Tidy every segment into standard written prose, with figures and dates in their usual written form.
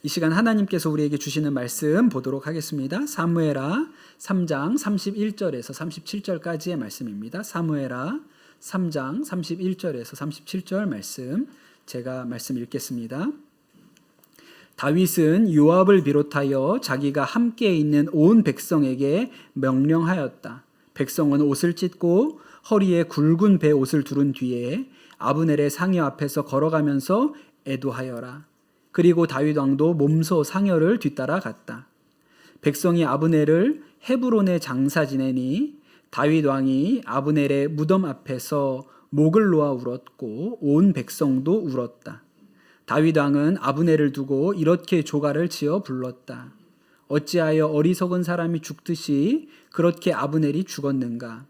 이 시간 하나님께서 우리에게 주시는 말씀 보도록 하겠습니다. 사무엘하 3장 31절에서 37절까지의 말씀입니다. 사무엘하 3장 31절에서 37절 말씀, 제가 말씀 읽겠습니다. 다윗은 요압을 비롯하여 자기가 함께 있는 온 백성에게 명령하였다. 백성은 옷을 찢고 허리에 굵은 배 옷을 두른 뒤에 아브넬의 상여 앞에서 걸어가면서 애도하여라. 그리고 다윗 왕도 몸소 상여를 뒤따라 갔다. 백성이 아브넬을 헤브론에 장사 지내니 다윗 왕이 아브넬의 무덤 앞에서 목을 놓아 울었고 온 백성도 울었다. 다윗 왕은 아브넬을 두고 이렇게 조가를 지어 불렀다. 어찌하여 어리석은 사람이 죽듯이 그렇게 아브넬이 죽었는가?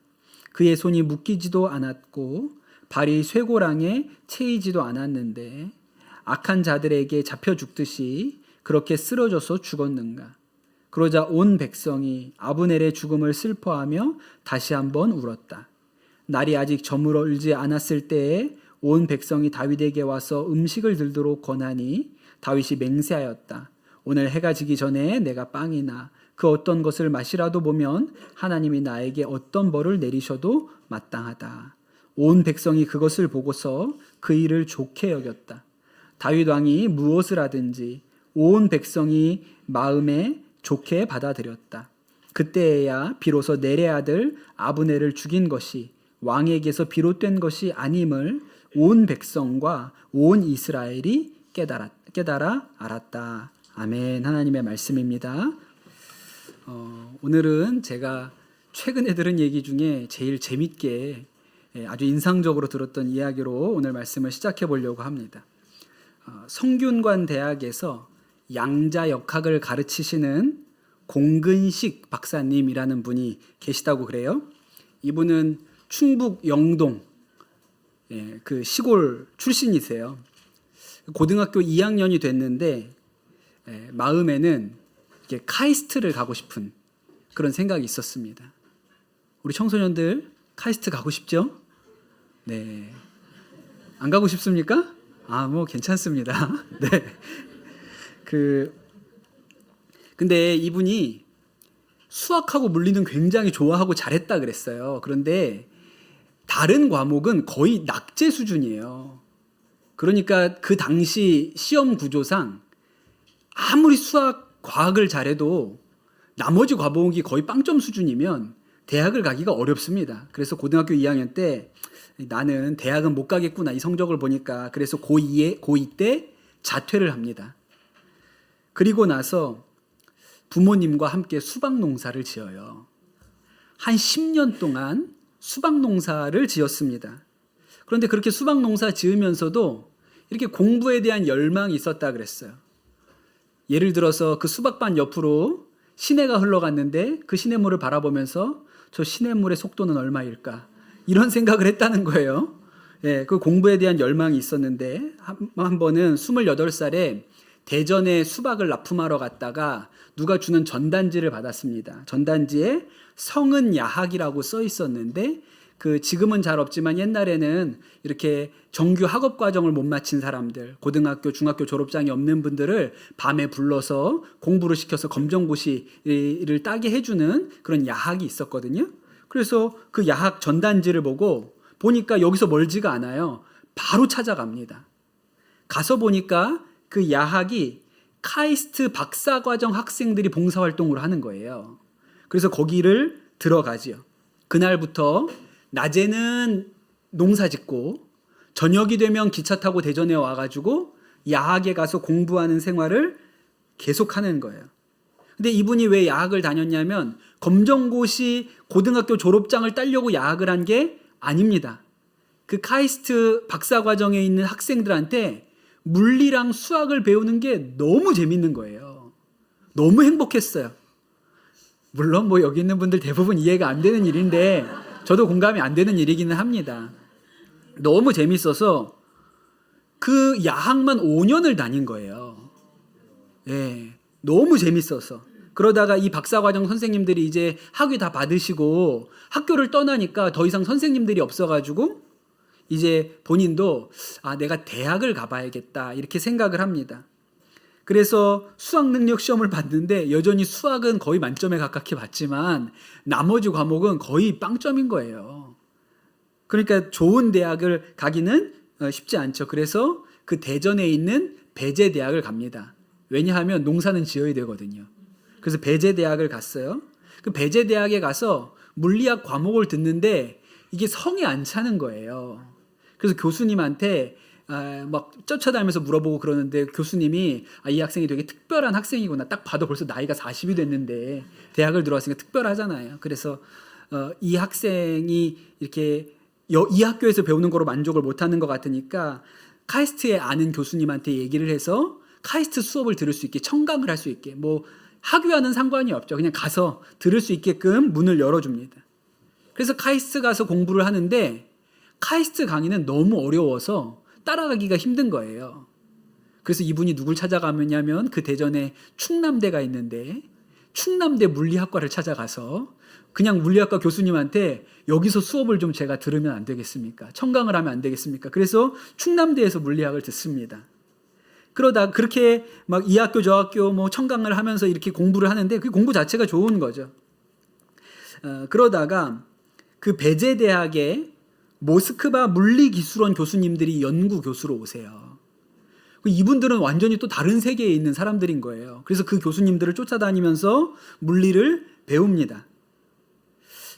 그의 손이 묶이지도 않았고 발이 쇠고랑에 채이지도 않았는데 악한 자들에게 잡혀 죽듯이 그렇게 쓰러져서 죽었는가? 그러자 온 백성이 아브넬의 죽음을 슬퍼하며 다시 한번 울었다. 날이 아직 저물어들지 않았을 때에 온 백성이 다윗에게 와서 음식을 들도록 권하니 다윗이 맹세하였다. 오늘 해가 지기 전에 내가 빵이나 그 어떤 것을 마시라도 보면 하나님이 나에게 어떤 벌을 내리셔도 마땅하다. 온 백성이 그것을 보고서 그 일을 좋게 여겼다. 다윗 왕이 무엇을 하든지 온 백성이 마음에 좋게 받아들였다. 그때에야 비로소 넬의 아들 아브넬을 죽인 것이 왕에게서 비롯된 것이 아님을 온 백성과 온 이스라엘이 깨달아 알았다. 아멘. 하나님의 말씀입니다. 오늘은 제가 최근에 들은 얘기 중에 제일 재밌게 아주 인상적으로 들었던 이야기로 오늘 말씀을 시작해 보려고 합니다. 성균관 대학에서 양자역학을 가르치시는 공근식 박사님이라는 분이 계시다고 그래요. 이분은 충북 영동 그 시골 출신이세요. 고등학교 2학년이 됐는데 마음에는 이렇게 카이스트를 가고 싶은 그런 생각이 있었습니다. 우리 청소년들 카이스트 가고 싶죠? 네. 안 가고 싶습니까? 뭐 괜찮습니다. 네. 근데 이분이 수학하고 물리는 굉장히 좋아하고 잘했다 그랬어요. 그런데 다른 과목은 거의 낙제 수준이에요. 그러니까 그 당시 시험 구조상 아무리 수학, 과학을 잘해도 나머지 과목이 거의 빵점 수준이면 대학을 가기가 어렵습니다. 그래서 고등학교 2학년 때 나는 대학은 못 가겠구나 이 성적을 보니까 그래서 고2 때 자퇴를 합니다. 그리고 나서 부모님과 함께 수박 농사를 지어요. 한 10년 동안 수박 농사를 지었습니다. 그런데 그렇게 수박 농사 지으면서도 이렇게 공부에 대한 열망이 있었다 그랬어요. 예를 들어서 그 수박밭 옆으로 시내가 흘러갔는데 그 시냇물을 바라보면서 저 시냇물의 속도는 얼마일까? 이런 생각을 했다는 거예요. 그 공부에 대한 열망이 있었는데 한 번은 28살에 대전에 수박을 납품하러 갔다가 누가 주는 전단지를 받았습니다. 전단지에 성은 야학이라고 써 있었는데 지금은 잘 없지만 옛날에는 이렇게 정규 학업 과정을 못 마친 사람들, 고등학교, 중학교 졸업장이 없는 분들을 밤에 불러서 공부를 시켜서 검정고시를 따게 해주는 그런 야학이 있었거든요. 그래서 그 야학 전단지를 보니까 여기서 멀지가 않아요. 바로 찾아갑니다. 가서 보니까 그 야학이 카이스트 박사과정 학생들이 봉사활동을 하는 거예요. 그래서 거기를 들어가지요. 그날부터 낮에는 농사 짓고 저녁이 되면 기차 타고 대전에 와가지고 야학에 가서 공부하는 생활을 계속하는 거예요. 근데 이분이 왜 야학을 다녔냐면 검정고시 고등학교 졸업장을 따려고 야학을 한 게 아닙니다. 그 카이스트 박사과정에 있는 학생들한테 물리랑 수학을 배우는 게 너무 재밌는 거예요. 너무 행복했어요. 물론 여기 있는 분들 대부분 이해가 안 되는 일인데 저도 공감이 안 되는 일이기는 합니다. 너무 재밌어서 그 야학만 5년을 다닌 거예요. 너무 재밌어서. 그러다가 이 박사과정 선생님들이 이제 학위 다 받으시고 학교를 떠나니까 더 이상 선생님들이 없어가지고 이제 본인도 내가 대학을 가봐야겠다 이렇게 생각을 합니다. 그래서 수학 능력 시험을 봤는데 여전히 수학은 거의 만점에 가깝게 봤지만 나머지 과목은 거의 빵점인 거예요. 그러니까 좋은 대학을 가기는 쉽지 않죠. 그래서 그 대전에 있는 배제대학을 갑니다. 왜냐하면 농사는 지어야 되거든요. 그래서 배제대학을 갔어요. 그 배제대학에 가서 물리학 과목을 듣는데 이게 성에 안 차는 거예요. 그래서 교수님한테 막 쫓아다니면서 물어보고 그러는데 교수님이 이 학생이 되게 특별한 학생이구나. 딱 봐도 벌써 나이가 40이 됐는데 대학을 들어왔으니까 특별하잖아요. 그래서 이 학생이 이렇게 이 학교에서 배우는 거로 만족을 못하는 것 같으니까 카이스트에 아는 교수님한테 얘기를 해서 카이스트 수업을 들을 수 있게 청강을 할 수 있게 뭐 학위와는 상관이 없죠. 그냥 가서 들을 수 있게끔 문을 열어줍니다. 그래서 카이스트 가서 공부를 하는데 카이스트 강의는 너무 어려워서 따라가기가 힘든 거예요. 그래서 이분이 누굴 찾아가냐면 그 대전에 충남대가 있는데 충남대 물리학과를 찾아가서 그냥 물리학과 교수님한테 여기서 수업을 좀 제가 들으면 안 되겠습니까? 청강을 하면 안 되겠습니까? 그래서 충남대에서 물리학을 듣습니다. 그러다 그렇게 막 이 학교 저 학교 뭐 청강을 하면서 이렇게 공부를 하는데 그 공부 자체가 좋은 거죠. 그러다가 그 배제대학에 모스크바 물리기술원 교수님들이 연구 교수로 오세요. 이분들은 완전히 또 다른 세계에 있는 사람들인 거예요. 그래서 그 교수님들을 쫓아다니면서 물리를 배웁니다.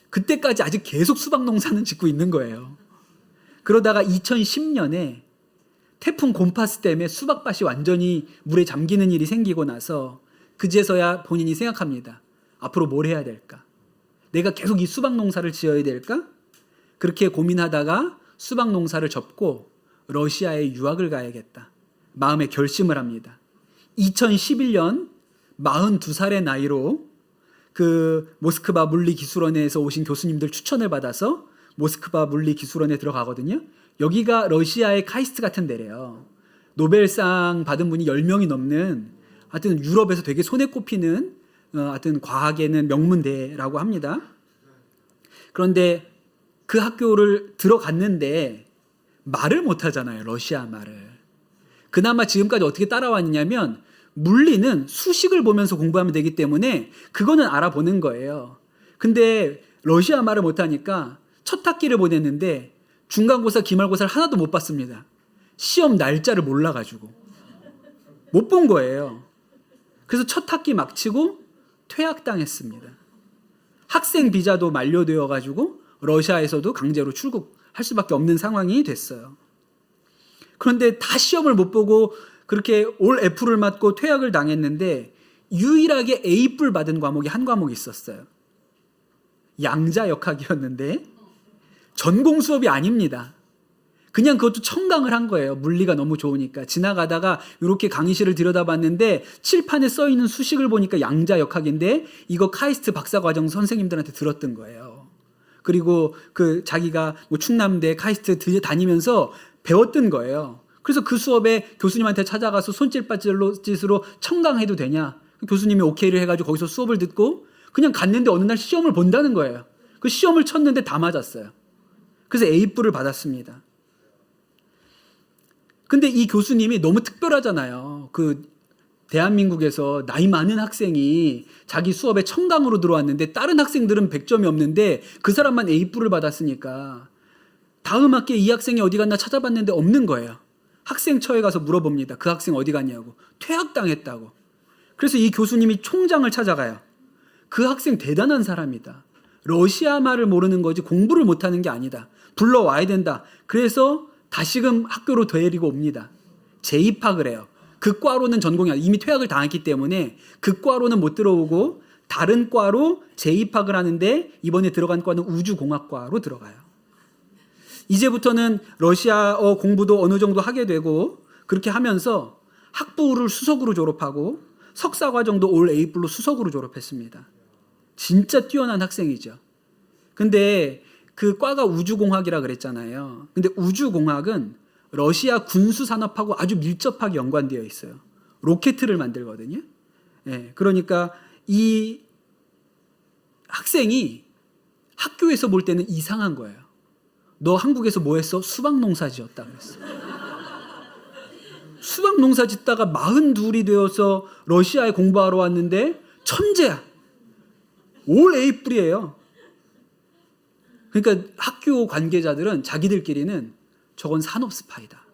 그때까지 아직 계속 수박 농사는 짓고 있는 거예요. 그러다가 2010년에 태풍 곰파스 때문에 수박밭이 완전히 물에 잠기는 일이 생기고 나서 그제서야 본인이 생각합니다. 앞으로 뭘 해야 될까? 내가 계속 이 수박 농사를 지어야 될까? 그렇게 고민하다가 수박 농사를 접고 러시아에 유학을 가야겠다. 마음에 결심을 합니다. 2011년 42살의 나이로 그 모스크바 물리기술원에서 오신 교수님들 추천을 받아서 모스크바 물리기술원에 들어가거든요. 여기가 러시아의 카이스트 같은 데래요. 노벨상 받은 분이 10명이 넘는 하여튼 유럽에서 되게 손에 꼽히는 하여튼 과학에는 명문대라고 합니다. 그런데 그 학교를 들어갔는데 말을 못 하잖아요. 러시아 말을. 그나마 지금까지 어떻게 따라왔냐면 물리는 수식을 보면서 공부하면 되기 때문에 그거는 알아보는 거예요. 근데 러시아 말을 못하니까 첫 학기를 보냈는데 중간고사, 기말고사를 하나도 못 봤습니다. 시험 날짜를 몰라가지고. 못 본 거예요. 그래서 첫 학기 막치고 퇴학당했습니다. 학생 비자도 만료되어가지고 러시아에서도 강제로 출국할 수밖에 없는 상황이 됐어요. 그런데 다 시험을 못 보고 그렇게 올 F를 맞고 퇴학을 당했는데 유일하게 A뿔 받은 과목이 한 과목이 있었어요. 양자역학이었는데 전공 수업이 아닙니다. 그냥 그것도 청강을 한 거예요. 물리가 너무 좋으니까. 지나가다가 이렇게 강의실을 들여다봤는데 칠판에 써있는 수식을 보니까 양자역학인데 이거 카이스트 박사과정 선생님들한테 들었던 거예요. 그리고 그 자기가 뭐 충남대 카이스트 다니면서 배웠던 거예요. 그래서 그 수업에 교수님한테 찾아가서 손짓발짓으로 청강해도 되냐. 교수님이 오케이를 해가지고 거기서 수업을 듣고 그냥 갔는데 어느 날 시험을 본다는 거예요. 그 시험을 쳤는데 다 맞았어요. 그래서 A뿔을 받았습니다. 근데 이 교수님이 너무 특별하잖아요. 그 대한민국에서 나이 많은 학생이 자기 수업에 청강으로 들어왔는데 다른 학생들은 100점이 없는데 그 사람만 A뿔을 받았으니까 다음 학기에 이 학생이 어디 갔나 찾아봤는데 없는 거예요. 학생처에 가서 물어봅니다. 그 학생 어디 갔냐고. 퇴학당했다고. 그래서 이 교수님이 총장을 찾아가요. 그 학생 대단한 사람이다. 러시아 말을 모르는 거지 공부를 못하는 게 아니다. 불러와야 된다. 그래서 다시금 학교로 데리고 옵니다. 재입학을 해요. 그 과로는 전공이 아니라 이미 퇴학을 당했기 때문에 그 과로는 못 들어오고 다른 과로 재입학을 하는데 이번에 들어간 과는 우주공학과로 들어가요. 이제부터는 러시아어 공부도 어느 정도 하게 되고 그렇게 하면서 학부를 수석으로 졸업하고 석사과정도 올 A뿔로 수석으로 졸업했습니다. 진짜 뛰어난 학생이죠. 근데 그 과가 우주공학이라 그랬잖아요. 근데 우주공학은 러시아 군수산업하고 아주 밀접하게 연관되어 있어요. 로켓을 만들거든요. 예, 그러니까 이 학생이 학교에서 볼 때는 이상한 거예요. 너 한국에서 뭐 했어? 수박 농사 지었다 그랬어. 수박 농사 짓다가 42이 되어서 러시아에 공부하러 왔는데 천재야. 올 A뿔이에요. 그러니까 학교 관계자들은 자기들끼리는 저건 산업 스파이다.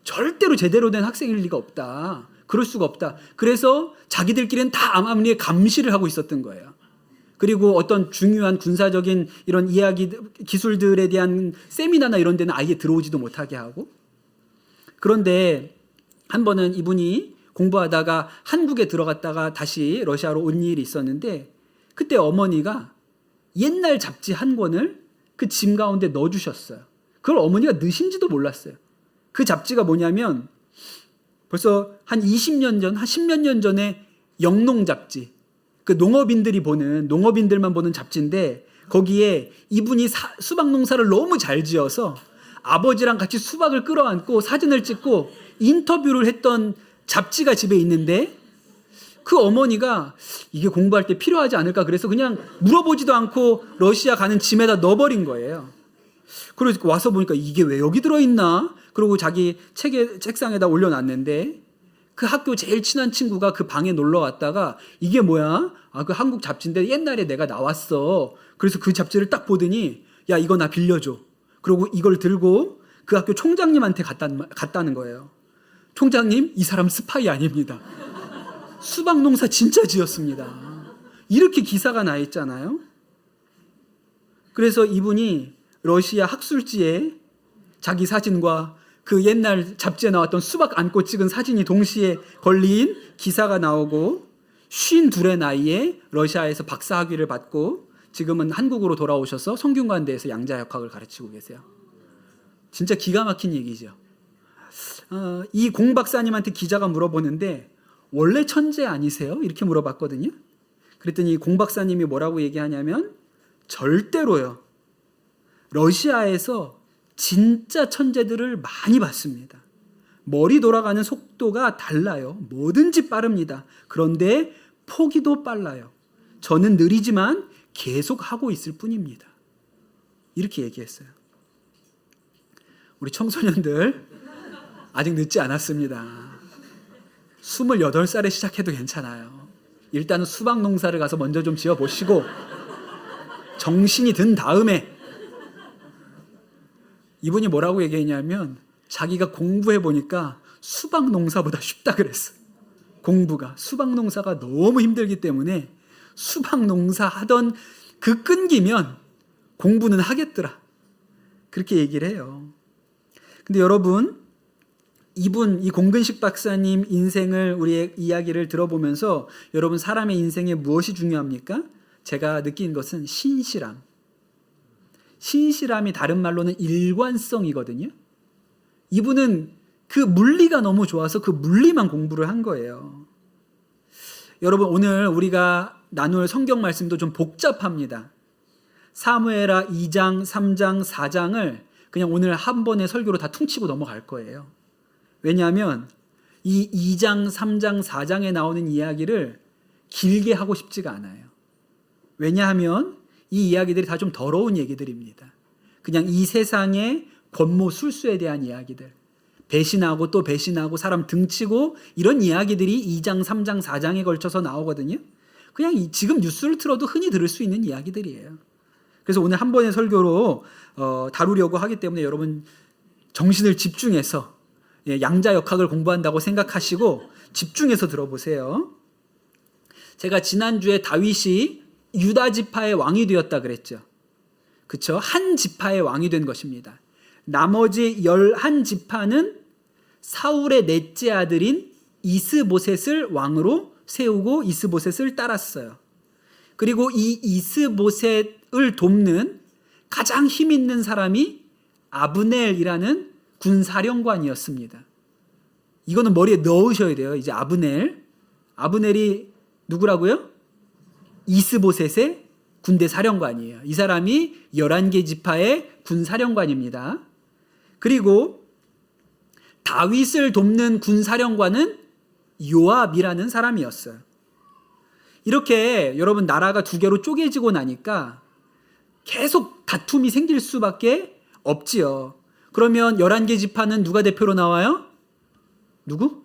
절대로 제대로 된 학생일 리가 없다. 그럴 수가 없다. 그래서 자기들끼리는 다 암암리에 감시를 하고 있었던 거예요. 그리고 어떤 중요한 군사적인 이런 이야기, 기술들에 대한 세미나나 이런 데는 아예 들어오지도 못하게 하고. 그런데 한 번은 이분이 공부하다가 한국에 들어갔다가 다시 러시아로 온 일이 있었는데, 그때 어머니가 옛날 잡지 한 권을 그 짐 가운데 넣어주셨어요. 그걸 어머니가 넣으신지도 몰랐어요. 그 잡지가 뭐냐면 벌써 한 20년 전, 한 10몇 년 전에 영농 잡지, 그 농업인들만 보는 잡지인데, 거기에 이분이 수박 농사를 너무 잘 지어서 아버지랑 같이 수박을 끌어안고 사진을 찍고 인터뷰를 했던 잡지가 집에 있는데, 그 어머니가 이게 공부할 때 필요하지 않을까 그래서 그냥 물어보지도 않고 러시아 가는 짐에다 넣어버린 거예요. 그래서 와서 보니까 이게 왜 여기 들어있나? 그리고 자기 책상에다 올려놨는데, 그 학교 제일 친한 친구가 그 방에 놀러 왔다가 이게 뭐야? 그 한국 잡지인데 옛날에 내가 나왔어. 그래서 그 잡지를 딱 보더니 야, 이거 나 빌려줘. 그리고 이걸 들고 그 학교 총장님한테 갔다는 거예요. 총장님, 이 사람 스파이 아닙니다. 수박 농사 진짜 지었습니다. 이렇게 기사가 나 있잖아요. 그래서 이분이 러시아 학술지에 자기 사진과 그 옛날 잡지에 나왔던 수박 안고 찍은 사진이 동시에 걸린 기사가 나오고, 52의 나이에 러시아에서 박사학위를 받고 지금은 한국으로 돌아오셔서 성균관대에서 양자역학을 가르치고 계세요. 진짜 기가 막힌 얘기죠. 이 공 박사님한테 기자가 물어보는데 원래 천재 아니세요? 이렇게 물어봤거든요. 그랬더니 공 박사님이 뭐라고 얘기하냐면 절대로요. 러시아에서 진짜 천재들을 많이 봤습니다. 머리 돌아가는 속도가 달라요. 뭐든지 빠릅니다. 그런데 포기도 빨라요. 저는 느리지만 계속 하고 있을 뿐입니다. 이렇게 얘기했어요. 우리 청소년들 아직 늦지 않았습니다. 28살에 시작해도 괜찮아요. 일단은 수박 농사를 가서 먼저 좀 지어보시고 정신이 든 다음에. 이분이 뭐라고 얘기했냐면 자기가 공부해보니까 수박 농사보다 쉽다 그랬어요. 공부가. 수박 농사가 너무 힘들기 때문에 수박 농사 하던 그 끈기면 공부는 하겠더라. 그렇게 얘기를 해요. 근데 여러분, 이 공근식 박사님 인생을, 우리의 이야기를 들어보면서 여러분, 사람의 인생에 무엇이 중요합니까? 제가 느낀 것은 신실함. 신실함이 다른 말로는 일관성이거든요. 이분은 그 물리가 너무 좋아서 그 물리만 공부를 한 거예요. 여러분, 오늘 우리가 나눌 성경 말씀도 좀 복잡합니다. 사무엘하 2장, 3장, 4장을 그냥 오늘 한 번의 설교로 다 퉁치고 넘어갈 거예요. 왜냐하면 이 2장, 3장, 4장에 나오는 이야기를 길게 하고 싶지가 않아요. 왜냐하면 이 이야기들이 다 좀 더러운 얘기들입니다. 그냥 이 세상의 권모 술수에 대한 이야기들, 배신하고 또 배신하고 사람 등치고 이런 이야기들이 2장, 3장, 4장에 걸쳐서 나오거든요. 그냥 지금 뉴스를 틀어도 흔히 들을 수 있는 이야기들이에요. 그래서 오늘 한 번의 설교로 다루려고 하기 때문에 여러분 정신을 집중해서 양자역학을 공부한다고 생각하시고 집중해서 들어보세요. 제가 지난주에 다윗이 유다 지파의 왕이 되었다 그랬죠. 그렇죠? 한 지파의 왕이 된 것입니다. 나머지 11지파는 사울의 넷째 아들인 이스보셋을 왕으로 세우고 이스보셋을 따랐어요. 그리고 이 이스보셋을 돕는 가장 힘 있는 사람이 아브넬이라는 군사령관이었습니다. 이거는 머리에 넣으셔야 돼요. 이제 아브넬이 누구라고요? 이스보셋의 군대 사령관이에요. 이 사람이 11개 지파의 군사령관입니다. 그리고 다윗을 돕는 군사령관은 요압이라는 사람이었어요. 이렇게 여러분 나라가 두 개로 쪼개지고 나니까 계속 다툼이 생길 수밖에 없지요. 그러면 11개 지파는 누가 대표로 나와요? 누구?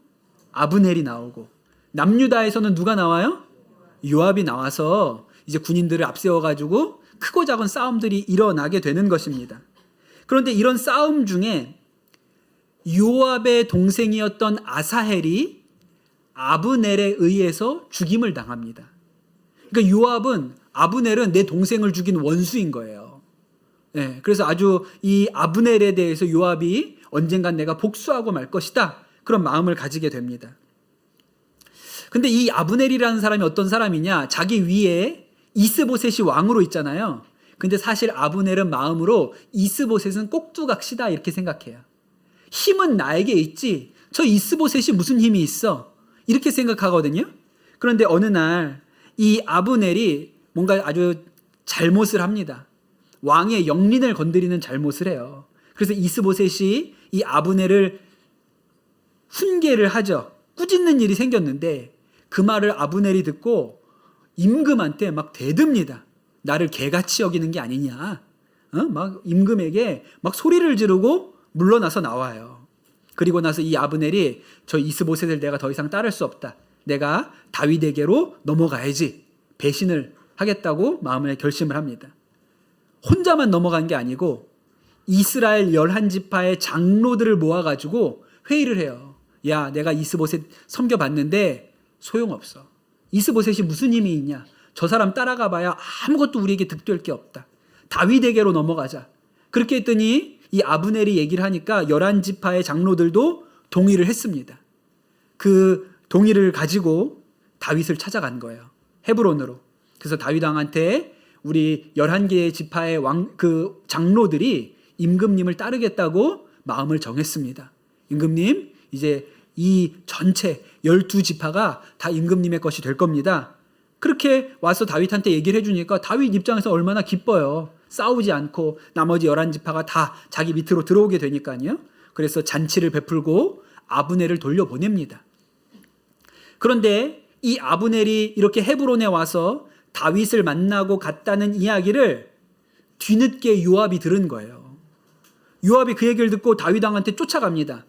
아브넬이 나오고, 남유다에서는 누가 나와요? 요압이 나와서 이제 군인들을 앞세워가지고 크고 작은 싸움들이 일어나게 되는 것입니다. 그런데 이런 싸움 중에 요압의 동생이었던 아사헬이 아브넬에 의해서 죽임을 당합니다. 그러니까 요압은 아브넬은 내 동생을 죽인 원수인 거예요. 네, 그래서 아주 이 아브넬에 대해서 요압이 언젠간 내가 복수하고 말 것이다, 그런 마음을 가지게 됩니다. 근데 이 아브넬이라는 사람이 어떤 사람이냐? 자기 위에 이스보셋이 왕으로 있잖아요. 근데 사실 아브넬은 마음으로 이스보셋은 꼭두각시다 이렇게 생각해요. 힘은 나에게 있지 저 이스보셋이 무슨 힘이 있어, 이렇게 생각하거든요. 그런데 어느 날 이 아브넬이 뭔가 아주 잘못을 합니다. 왕의 영린을 건드리는 잘못을 해요. 그래서 이스보셋이 이 아브넬을 훈계를 하죠. 꾸짖는 일이 생겼는데 그 말을 아브넬이 듣고 임금한테 막 대듭니다. 나를 개같이 여기는 게 아니냐. 막 임금에게 막 소리를 지르고 물러나서 나와요. 그리고 나서 이 아브넬이 저 이스보셋을 내가 더 이상 따를 수 없다, 내가 다윗에게로 넘어가야지, 배신을 하겠다고 마음을 결심을 합니다. 혼자만 넘어간 게 아니고 이스라엘 11지파의 장로들을 모아가지고 회의를 해요. 야, 내가 이스보셋 섬겨봤는데 소용없어. 이스보셋이 무슨 힘이 있냐? 저 사람 따라가 봐야 아무것도 우리에게 득될 게 없다. 다윗에게로 넘어가자. 그렇게 했더니 이 아브넬이 얘기를 하니까 11지파의 장로들도 동의를 했습니다. 그 동의를 가지고 다윗을 찾아간 거예요. 헤브론으로. 그래서 다윗 왕한테 우리 11개의 지파의 그 장로들이 임금님을 따르겠다고 마음을 정했습니다. 임금님, 이제 이 전체 12지파가 다 임금님의 것이 될 겁니다. 그렇게 와서 다윗한테 얘기를 해주니까 다윗 입장에서 얼마나 기뻐요. 싸우지 않고 나머지 11지파가 다 자기 밑으로 들어오게 되니까요. 그래서 잔치를 베풀고 아브넬을 돌려보냅니다. 그런데 이 아브넬이 이렇게 헤브론에 와서 다윗을 만나고 갔다는 이야기를 뒤늦게 요압이 들은 거예요. 요압이 그 얘기를 듣고 다윗 왕한테 쫓아갑니다.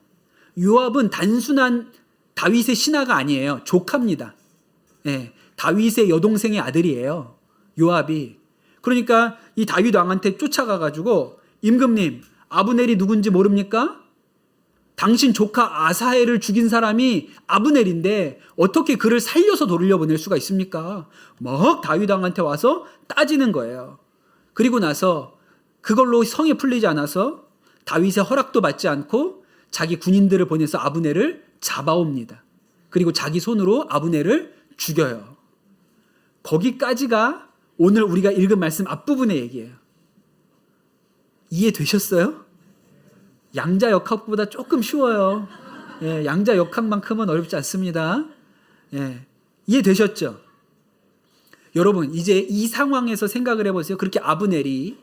요압은 단순한 다윗의 신하가 아니에요. 조카입니다. 네, 다윗의 여동생의 아들이에요. 요압이. 그러니까 이 다윗 왕한테 쫓아가가지고 임금님, 아브넬이 누군지 모릅니까? 당신 조카 아사헬을 죽인 사람이 아브넬인데 어떻게 그를 살려서 돌려보낼 수가 있습니까? 막 다윗 왕한테 와서 따지는 거예요. 그리고 나서 그걸로 성이 풀리지 않아서 다윗의 허락도 받지 않고 자기 군인들을 보내서 아브넬을 잡아옵니다. 그리고 자기 손으로 아브넬을 죽여요. 거기까지가 오늘 우리가 읽은 말씀 앞부분의 얘기예요. 이해되셨어요? 양자 역학보다 조금 쉬워요. 예, 양자 역학만큼은 어렵지 않습니다. 예, 이해되셨죠? 여러분, 이제 이 상황에서 생각을 해보세요. 그렇게 아브넬이,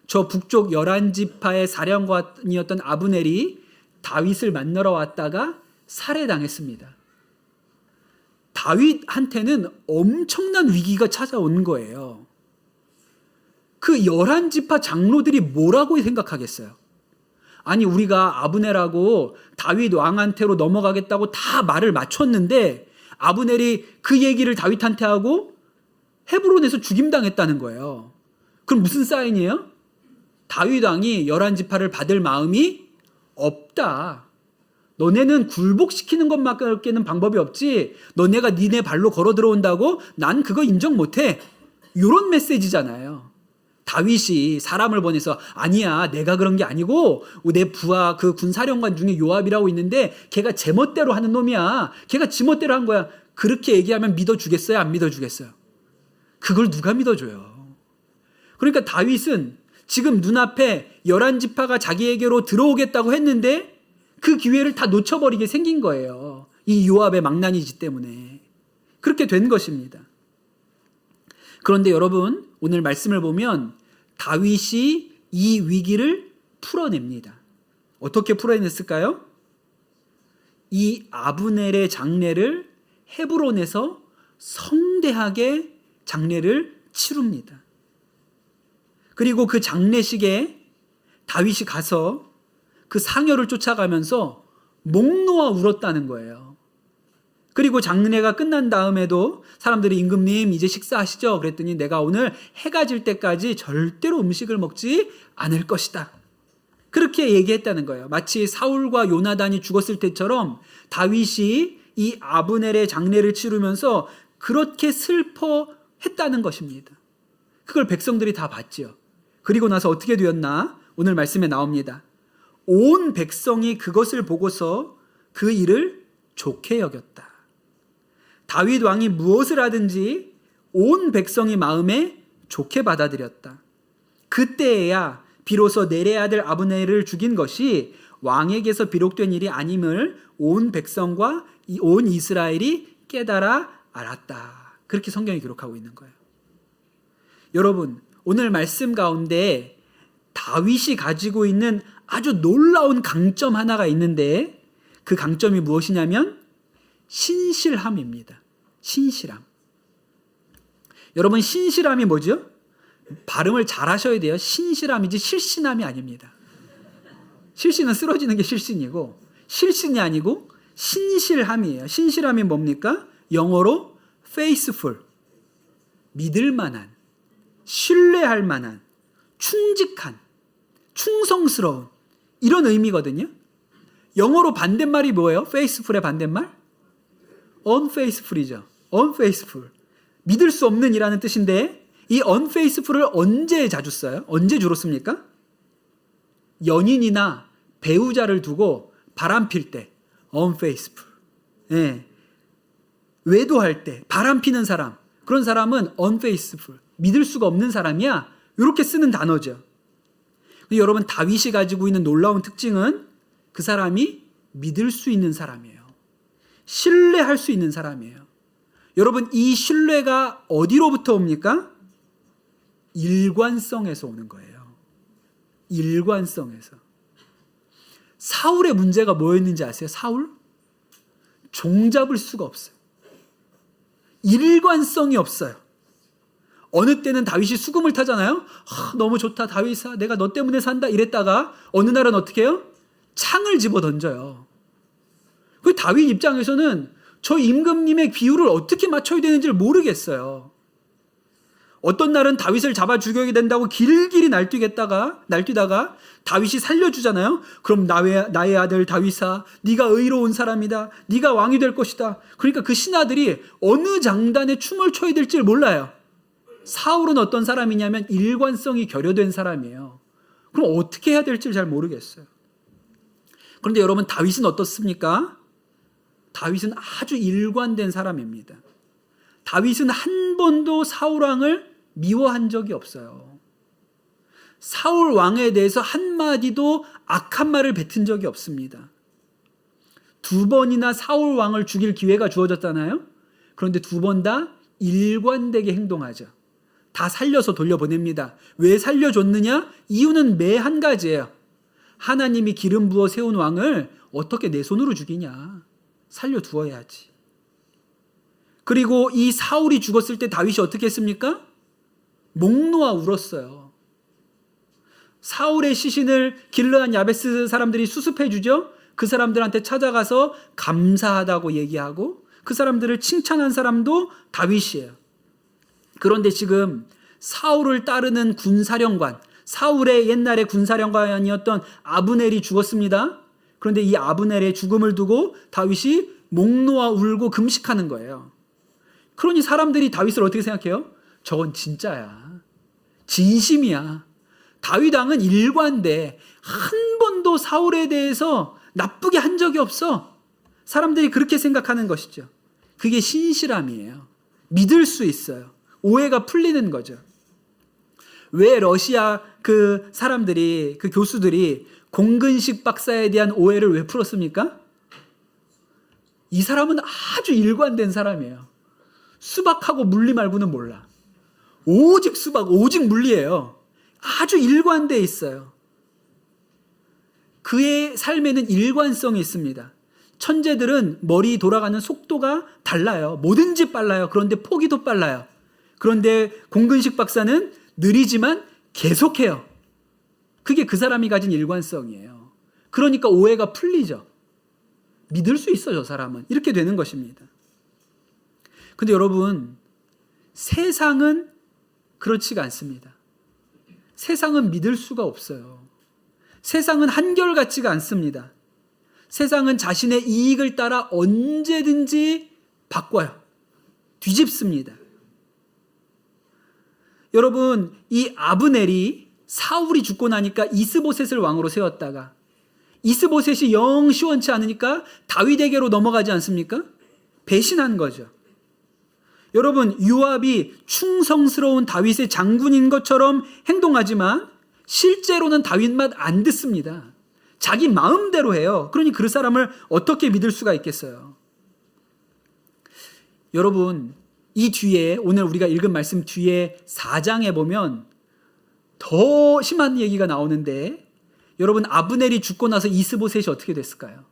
저 북쪽 11지파의 사령관이었던 아브넬이 다윗을 만나러 왔다가 살해당했습니다. 다윗한테는 엄청난 위기가 찾아온 거예요. 그 11지파 장로들이 뭐라고 생각하겠어요? 아니, 우리가 아브넬하고 다윗 왕한테로 넘어가겠다고 다 말을 맞췄는데 아브넬이 그 얘기를 다윗한테 하고 헤브론에서 죽임당했다는 거예요. 그럼 무슨 사인이에요? 다윗 왕이 11지파를 받을 마음이 없다. 너네는 굴복시키는 것밖에는 방법이 없지, 너네가 니네 발로 걸어 들어온다고 난 그거 인정 못해. 이런 메시지잖아요. 다윗이 사람을 보내서 아니야, 내가 그런 게 아니고 내 부하 그 군사령관 중에 요압이라고 있는데 걔가 제멋대로 하는 놈이야. 걔가 지멋대로 한 거야. 그렇게 얘기하면 믿어주겠어요? 안 믿어주겠어요? 그걸 누가 믿어줘요? 그러니까 다윗은 지금 눈앞에 11지파가 자기에게로 들어오겠다고 했는데 그 기회를 다 놓쳐버리게 생긴 거예요. 이 요압의 망나니짓 때문에. 그렇게 된 것입니다. 그런데 여러분, 오늘 말씀을 보면 다윗이 이 위기를 풀어냅니다. 어떻게 풀어냈을까요? 이 아브넬의 장례를 헤브론에서 성대하게 장례를 치룹니다. 그리고 그 장례식에 다윗이 가서 그 상여를 쫓아가면서 목 놓아 울었다는 거예요. 그리고 장례가 끝난 다음에도 사람들이 임금님 이제 식사하시죠? 그랬더니 내가 오늘 해가 질 때까지 절대로 음식을 먹지 않을 것이다. 그렇게 얘기했다는 거예요. 마치 사울과 요나단이 죽었을 때처럼 다윗이 이 아브넬의 장례를 치르면서 그렇게 슬퍼했다는 것입니다. 그걸 백성들이 다 봤지요. 그리고 나서 어떻게 되었나? 오늘 말씀에 나옵니다. 온 백성이 그것을 보고서 그 일을 좋게 여겼다. 다윗 왕이 무엇을 하든지 온 백성이 마음에 좋게 받아들였다. 그때에야 비로소 넬의 아들 아브넬을 죽인 것이 왕에게서 비록된 일이 아님을 온 백성과 온 이스라엘이 깨달아 알았다. 그렇게 성경이 기록하고 있는 거예요. 여러분, 오늘 말씀 가운데 다윗이 가지고 있는 아주 놀라운 강점 하나가 있는데 그 강점이 무엇이냐면 신실함입니다. 신실함. 여러분, 신실함이 뭐죠? 발음을 잘 하셔야 돼요. 신실함이지 실신함이 아닙니다. 실신은 쓰러지는 게 실신이고 실신이 아니고 신실함이에요. 신실함이 뭡니까? 영어로 faithful, 믿을 만한, 신뢰할 만한, 충직한, 충성스러운 이런 의미거든요. 영어로 반대말이 뭐예요? faithful의 반대말? unfaithful이죠. unfaithful. 믿을 수 없는 이라는 뜻인데 이 unfaithful을 언제 자주 써요? 언제 주로 씁니까? 연인이나 배우자를 두고 바람필 때 unfaithful. 예. 외도할 때 바람피는 사람, 그런 사람은 unfaithful. 믿을 수가 없는 사람이야. 이렇게 쓰는 단어죠. 여러분, 다윗이 가지고 있는 놀라운 특징은 그 사람이 믿을 수 있는 사람이에요. 신뢰할 수 있는 사람이에요. 여러분, 이 신뢰가 어디로부터 옵니까? 일관성에서 오는 거예요. 일관성에서. 사울의 문제가 뭐였는지 아세요? 사울? 종잡을 수가 없어요. 일관성이 없어요. 어느 때는 다윗이 수금을 타잖아요. 너무 좋다 다윗아, 내가 너 때문에 산다 이랬다가 어느 날은 어떻게 해요? 창을 집어 던져요. 그 다윗 입장에서는 저 임금님의 비율을 어떻게 맞춰야 되는지를 모르겠어요. 어떤 날은 다윗을 잡아 죽여야 된다고 길길이 날뛰다가 다윗이 살려주잖아요. 그럼 나의 아들 다윗아, 네가 의로운 사람이다. 네가 왕이 될 것이다. 그러니까 그 신하들이 어느 장단에 춤을 춰야 될지 몰라요. 사울은 어떤 사람이냐면 일관성이 결여된 사람이에요. 그럼 어떻게 해야 될지 잘 모르겠어요. 그런데 여러분, 다윗은 어떻습니까? 다윗은 아주 일관된 사람입니다. 다윗은 한 번도 사울 왕을 미워한 적이 없어요. 사울 왕에 대해서 한마디도 악한 말을 뱉은 적이 없습니다. 2번이나 사울 왕을 죽일 기회가 주어졌잖아요. 그런데 2번 다 일관되게 행동하죠. 다 살려서 돌려보냅니다. 왜 살려줬느냐? 이유는 매 한 가지예요. 하나님이 기름 부어 세운 왕을 어떻게 내 손으로 죽이냐? 살려두어야지. 그리고 이 사울이 죽었을 때 다윗이 어떻게 했습니까? 목 놓아 울었어요. 사울의 시신을 길르한 야베스 사람들이 수습해 주죠. 그 사람들한테 찾아가서 감사하다고 얘기하고 그 사람들을 칭찬한 사람도 다윗이에요. 그런데 지금 사울을 따르는 군사령관, 사울의 옛날에 군사령관이었던 아브넬이 죽었습니다. 그런데 이 아브넬의 죽음을 두고 다윗이 목 놓아 울고 금식하는 거예요. 그러니 사람들이 다윗을 어떻게 생각해요? 저건 진짜야. 진심이야. 다윗 왕은 일관돼. 한 번도 사울에 대해서 나쁘게 한 적이 없어. 사람들이 그렇게 생각하는 것이죠. 그게 신실함이에요. 믿을 수 있어요. 오해가 풀리는 거죠. 왜 러시아 그 사람들이, 그 교수들이 공근식 박사에 대한 오해를 왜 풀었습니까? 이 사람은 아주 일관된 사람이에요. 수박하고 물리 말고는 몰라. 오직 수박, 오직 물리예요. 아주 일관되어 있어요. 그의 삶에는 일관성이 있습니다. 천재들은 머리 돌아가는 속도가 달라요. 뭐든지 빨라요. 그런데 포기도 빨라요. 그런데 공근식 박사는 느리지만 계속해요. 그게 그 사람이 가진 일관성이에요. 그러니까 오해가 풀리죠. 믿을 수 있어 저 사람은. 이렇게 되는 것입니다. 근데 여러분, 세상은 그렇지가 않습니다. 세상은 믿을 수가 없어요. 세상은 한결같지가 않습니다. 세상은 자신의 이익을 따라 언제든지 바꿔요. 뒤집습니다. 여러분, 이 아브넬이 사울이 죽고 나니까 이스보셋을 왕으로 세웠다가 이스보셋이 영 시원치 않으니까 다윗에게로 넘어가지 않습니까? 배신한 거죠. 여러분, 요압이 충성스러운 다윗의 장군인 것처럼 행동하지만 실제로는 다윗 말 안 듣습니다. 자기 마음대로 해요. 그러니 그 사람을 어떻게 믿을 수가 있겠어요? 여러분, 이 뒤에 오늘 우리가 읽은 말씀 뒤에 4장에 보면 더 심한 얘기가 나오는데, 여러분, 아브넬이 죽고 나서 이스보셋이 어떻게 됐을까요?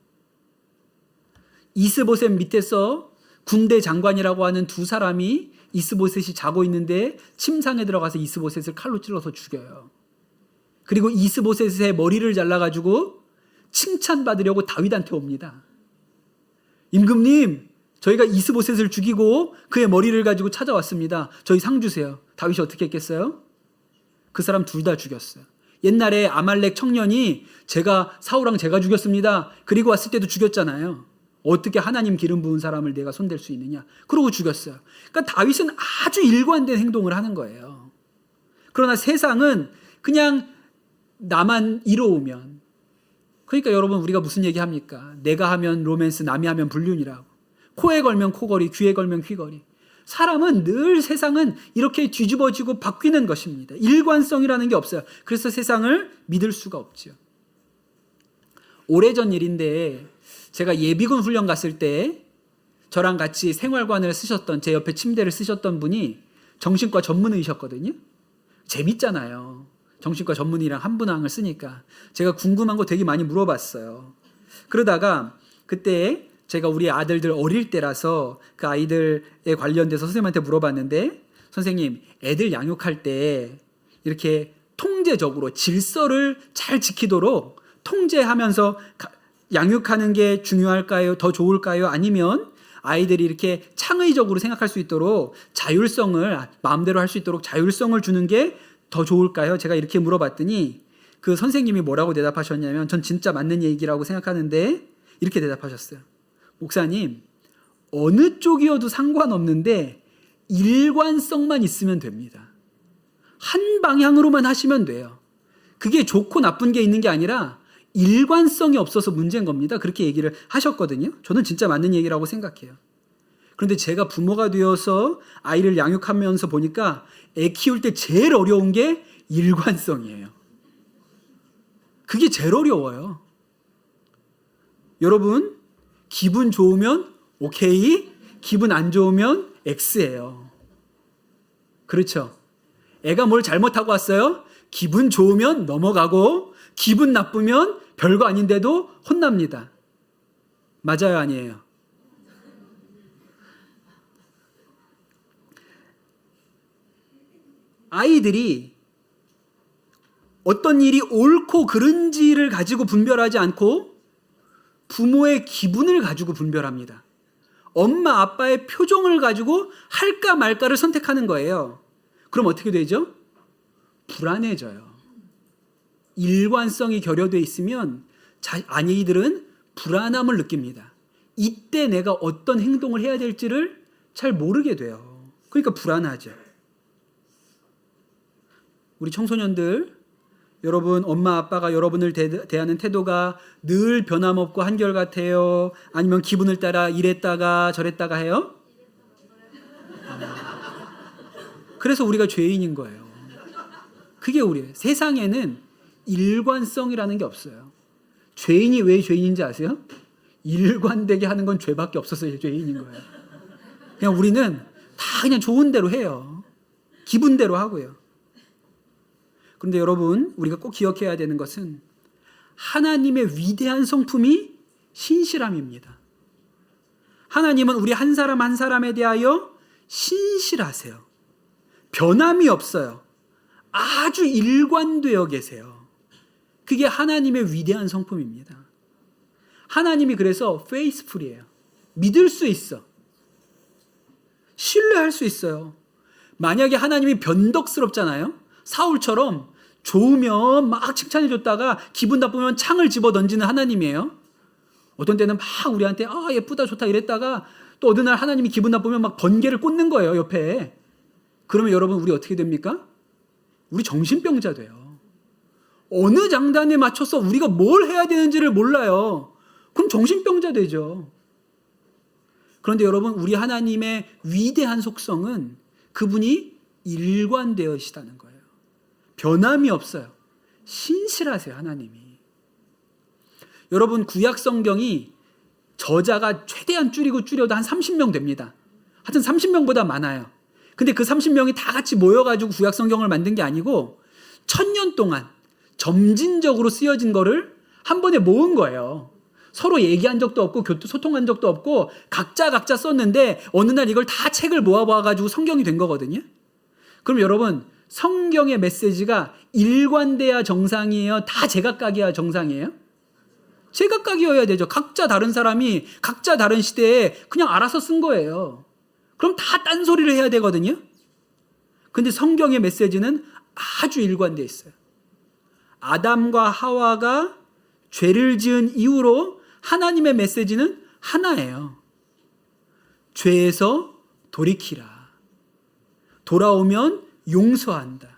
이스보셋 밑에서 군대 장관이라고 하는 두 사람이 이스보셋이 자고 있는데 침상에 들어가서 이스보셋을 칼로 찔러서 죽여요. 그리고 이스보셋의 머리를 잘라가지고 칭찬받으려고 다윗한테 옵니다. 임금님, 저희가 이스보셋을 죽이고 그의 머리를 가지고 찾아왔습니다. 저희 상 주세요. 다윗이 어떻게 했겠어요? 그 사람 둘 다 죽였어요. 옛날에 아말렉 청년이 사울왕 제가 죽였습니다. 그리고 왔을 때도 죽였잖아요. 어떻게 하나님 기름 부은 사람을 내가 손댈 수 있느냐. 그러고 죽였어요. 그러니까 다윗은 아주 일관된 행동을 하는 거예요. 그러나 세상은 그냥 나만 이로우면, 그러니까 여러분, 우리가 무슨 얘기합니까? 내가 하면 로맨스, 남이 하면 불륜이라고. 코에 걸면 코걸이, 귀에 걸면 귀걸이. 사람은 늘, 세상은 이렇게 뒤집어지고 바뀌는 것입니다. 일관성이라는 게 없어요. 그래서 세상을 믿을 수가 없죠. 오래전 일인데 제가 예비군 훈련 갔을 때 저랑 같이 생활관을 쓰셨던, 제 옆에 침대를 쓰셨던 분이 정신과 전문의셨거든요. 재밌잖아요. 정신과 전문의랑 한 분왕을 쓰니까 제가 궁금한 거 되게 많이 물어봤어요. 그러다가 그때 제가 우리 아들들 어릴 때라서 그 아이들에 관련돼서 선생님한테 물어봤는데, 선생님, 애들 양육할 때 이렇게 통제적으로 질서를 잘 지키도록 통제하면서 양육하는 게 중요할까요? 더 좋을까요? 아니면 아이들이 이렇게 창의적으로 생각할 수 있도록 자율성을, 마음대로 할 수 있도록 자율성을 주는 게 더 좋을까요? 제가 이렇게 물어봤더니 그 선생님이 뭐라고 대답하셨냐면, 전 진짜 맞는 얘기라고 생각하는데 이렇게 대답하셨어요. 목사님, 어느 쪽이어도 상관없는데 일관성만 있으면 됩니다. 한 방향으로만 하시면 돼요. 그게 좋고 나쁜 게 있는 게 아니라 일관성이 없어서 문제인 겁니다. 그렇게 얘기를 하셨거든요. 저는 진짜 맞는 얘기라고 생각해요. 그런데 제가 부모가 되어서 아이를 양육하면서 보니까 애 키울 때 제일 어려운 게 일관성이에요. 그게 제일 어려워요. 여러분, 기분 좋으면 오케이, 기분 안 좋으면 X예요. 그렇죠? 애가 뭘 잘못하고 왔어요? 기분 좋으면 넘어가고 기분 나쁘면 별거 아닌데도 혼납니다. 맞아요, 아니에요? 아이들이 어떤 일이 옳고 그른지를 가지고 분별하지 않고 부모의 기분을 가지고 분별합니다. 엄마 아빠의 표정을 가지고 할까 말까를 선택하는 거예요. 그럼 어떻게 되죠? 불안해져요. 일관성이 결여되어 있으면 아이들은 불안함을 느낍니다. 이때 내가 어떤 행동을 해야 될지를 잘 모르게 돼요. 그러니까 불안하죠. 우리 청소년들, 여러분, 엄마 아빠가 여러분을 대하는 태도가 늘 변함없고 한결같아요? 아니면 기분을 따라 이랬다가 저랬다가 해요? 그래서 우리가 죄인인 거예요. 그게 우리예요. 세상에는 일관성이라는 게 없어요. 죄인이 왜 죄인인지 아세요? 일관되게 하는 건 죄밖에 없어서 죄인인 거예요. 그냥 우리는 다 그냥 좋은 대로 해요. 기분대로 하고요. 그런데 여러분, 우리가 꼭 기억해야 되는 것은 하나님의 위대한 성품이 신실함입니다. 하나님은 우리 한 사람 한 사람에 대하여 신실하세요. 변함이 없어요. 아주 일관되어 계세요. 그게 하나님의 위대한 성품입니다. 하나님이 그래서 페이스풀이에요. 믿을 수 있어. 신뢰할 수 있어요. 만약에 하나님이 변덕스럽잖아요. 사울처럼 좋으면 막 칭찬해 줬다가 기분 나쁘면 창을 집어 던지는 하나님이에요. 어떤 때는 막 우리한테 예쁘다 좋다 이랬다가 또 어느 날 하나님이 기분 나쁘면 막 번개를 꽂는 거예요, 옆에. 그러면 여러분 우리 어떻게 됩니까? 우리 정신병자 돼요. 어느 장단에 맞춰서 우리가 뭘 해야 되는지를 몰라요. 그럼 정신병자 되죠. 그런데 여러분 우리 하나님의 위대한 속성은 그분이 일관되어시다는 거예요. 변함이 없어요. 신실하세요, 하나님이. 여러분 구약 성경이 저자가 최대한 줄여도 한 30명 됩니다. 하여튼 30명보다 많아요. 근데 그 30명이 다 같이 모여가지고 구약 성경을 만든 게 아니고 1000년 동안 점진적으로 쓰여진 거를 한 번에 모은 거예요. 서로 얘기한 적도 없고 소통한 적도 없고 각자 썼는데 어느 날 이걸 다 책을 모아가지고 성경이 된 거거든요. 그럼 여러분 성경의 메시지가 일관돼야 정상이에요? 다 제각각이야 정상이에요? 제각각이어야 되죠. 각자 다른 사람이 각자 다른 시대에 그냥 알아서 쓴 거예요. 그럼 다 딴소리를 해야 되거든요. 근데 성경의 메시지는 아주 일관되어 있어요. 아담과 하와가 죄를 지은 이후로 하나님의 메시지는 하나예요. 죄에서 돌이키라. 돌아오면 용서한다.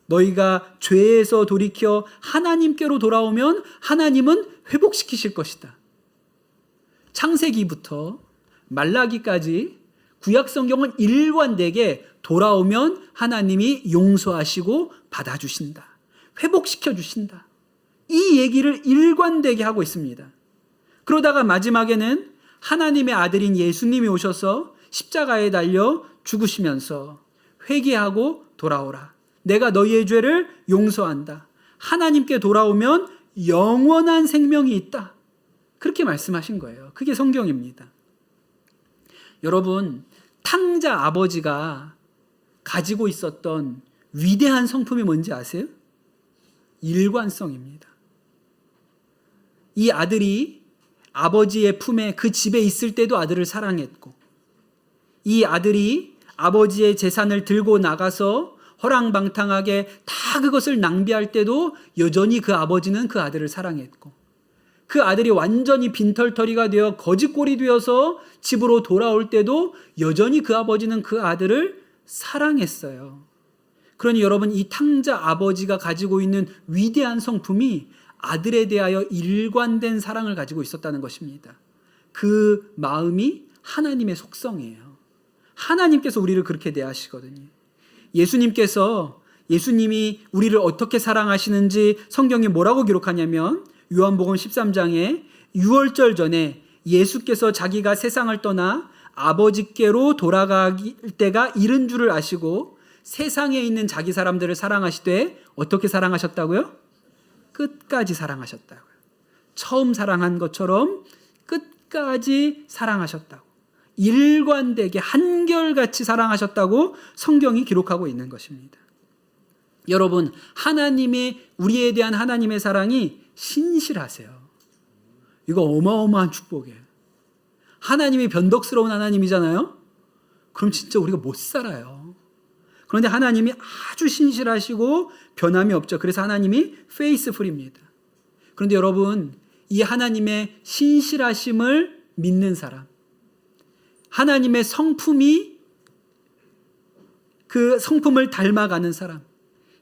너희가 죄에서 돌이켜 하나님께로 돌아오면 하나님은 회복시키실 것이다. 창세기부터 말라기까지 구약 성경은 일관되게 돌아오면 하나님이 용서하시고 받아주신다. 회복시켜 주신다. 이 얘기를 일관되게 하고 있습니다. 그러다가 마지막에는 하나님의 아들인 예수님이 오셔서 십자가에 달려 죽으시면서 회개하고 돌아오라. 내가 너희의 죄를 용서한다. 하나님께 돌아오면 영원한 생명이 있다. 그렇게 말씀하신 거예요. 그게 성경입니다. 여러분, 탕자 아버지가 가지고 있었던 위대한 성품이 뭔지 아세요? 일관성입니다. 이 아들이 아버지의 품에 그 집에 있을 때도 아들을 사랑했고, 이 아들이 아버지의 재산을 들고 나가서 허랑방탕하게 다 그것을 낭비할 때도 여전히 그 아버지는 그 아들을 사랑했고, 그 아들이 완전히 빈털터리가 되어 거지꼴이 되어서 집으로 돌아올 때도 여전히 그 아버지는 그 아들을 사랑했어요. 그러니 여러분, 이 탕자 아버지가 가지고 있는 위대한 성품이 아들에 대하여 일관된 사랑을 가지고 있었다는 것입니다. 그 마음이 하나님의 속성이에요. 하나님께서 우리를 그렇게 대하시거든요. 예수님이 우리를 어떻게 사랑하시는지 성경에 뭐라고 기록하냐면 요한복음 13장에 유월절 전에 예수께서 자기가 세상을 떠나 아버지께로 돌아갈 때가 이른 줄을 아시고 세상에 있는 자기 사람들을 사랑하시되 어떻게 사랑하셨다고요? 끝까지 사랑하셨다고요. 처음 사랑한 것처럼 끝까지 사랑하셨다고. 일관되게 한결같이 사랑하셨다고 성경이 기록하고 있는 것입니다. 여러분, 우리에 대한 하나님의 사랑이 신실하세요. 이거 어마어마한 축복이에요. 하나님이 변덕스러운 하나님이잖아요. 그럼 진짜 우리가 못 살아요. 그런데 하나님이 아주 신실하시고 변함이 없죠. 그래서 하나님이 페이스풀입니다. 그런데 여러분, 이 하나님의 신실하심을 믿는 사람, 하나님의 성품이 그 성품을 닮아가는 사람,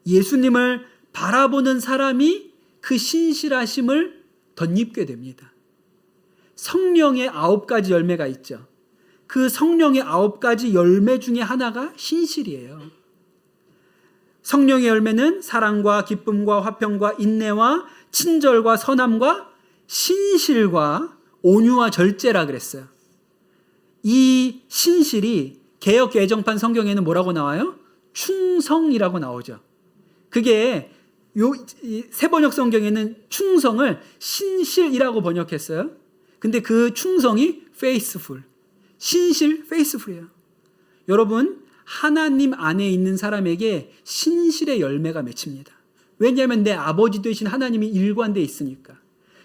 예수님을 바라보는 사람이 그 신실하심을 덧입게 됩니다. 성령의 9가지 열매가 있죠. 그 성령의 9가지 열매 중에 하나가 신실이에요. 성령의 열매는 사랑과 기쁨과 화평과 인내와 친절과 선함과 신실과 온유와 절제라 그랬어요. 이 신실이 개역 개정판 성경에는 뭐라고 나와요? 충성이라고 나오죠. 그게 새 번역 성경에는 충성을 신실이라고 번역했어요. 근데 그 충성이 faithful, 신실 faithful이에요. 여러분, 하나님 안에 있는 사람에게 신실의 열매가 맺힙니다. 왜냐하면 내 아버지 되신 하나님이 일관되어 있으니까.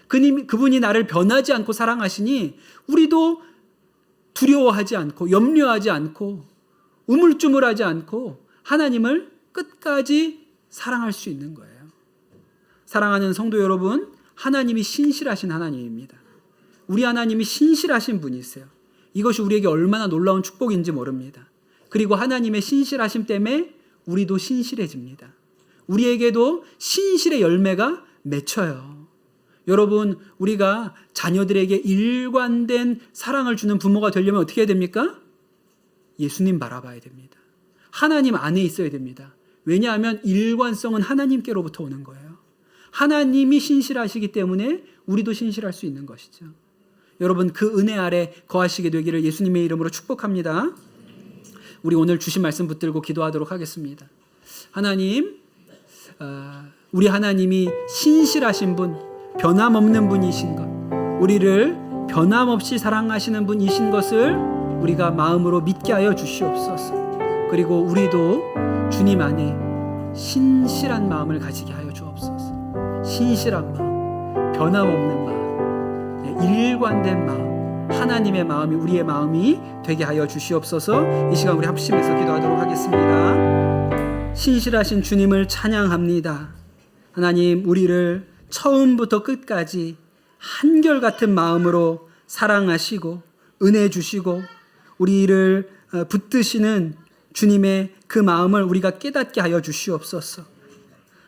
그분이 나를 변하지 않고 사랑하시니 우리도 두려워하지 않고 염려하지 않고 우물쭈물하지 않고 하나님을 끝까지 사랑할 수 있는 거예요. 사랑하는 성도 여러분, 하나님이 신실하신 하나님입니다. 우리 하나님이 신실하신 분이세요. 이것이 우리에게 얼마나 놀라운 축복인지 모릅니다. 그리고 하나님의 신실하심 때문에 우리도 신실해집니다. 우리에게도 신실의 열매가 맺혀요. 여러분, 우리가 자녀들에게 일관된 사랑을 주는 부모가 되려면 어떻게 해야 됩니까? 예수님 바라봐야 됩니다. 하나님 안에 있어야 됩니다. 왜냐하면 일관성은 하나님께로부터 오는 거예요. 하나님이 신실하시기 때문에 우리도 신실할 수 있는 것이죠. 여러분, 그 은혜 아래 거하시게 되기를 예수님의 이름으로 축복합니다. 우리 오늘 주신 말씀 붙들고 기도하도록 하겠습니다. 하나님, 우리 하나님이 신실하신 분, 변함없는 분이신 것, 우리를 변함없이 사랑하시는 분이신 것을 우리가 마음으로 믿게 하여 주시옵소서. 그리고 우리도 주님 안에 신실한 마음을 가지게 하여 주옵소서. 신실한 마음, 변함없는 마음, 일관된 마음, 하나님의 마음이 우리의 마음이 되게 하여 주시옵소서. 이 시간 우리 합심해서 기도하도록 하겠습니다. 신실하신 주님을 찬양합니다. 하나님, 우리를 처음부터 끝까지 한결같은 마음으로 사랑하시고 은혜 주시고 우리를 붙드시는 주님의 그 마음을 우리가 깨닫게 하여 주시옵소서.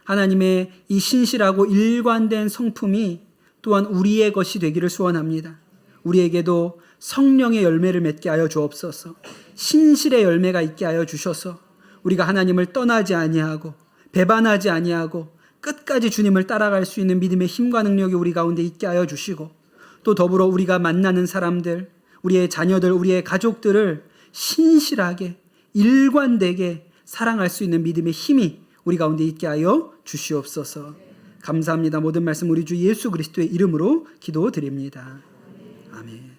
하나님의 이 신실하고 일관된 성품이 또한 우리의 것이 되기를 소원합니다. 우리에게도 성령의 열매를 맺게 하여 주옵소서. 신실의 열매가 있게 하여 주셔서 우리가 하나님을 떠나지 아니하고 배반하지 아니하고 끝까지 주님을 따라갈 수 있는 믿음의 힘과 능력이 우리 가운데 있게 하여 주시고, 또 더불어 우리가 만나는 사람들, 우리의 자녀들, 우리의 가족들을 신실하게 일관되게 사랑할 수 있는 믿음의 힘이 우리 가운데 있게 하여 주시옵소서. 감사합니다. 모든 말씀 우리 주 예수 그리스도의 이름으로 기도드립니다. 아멘.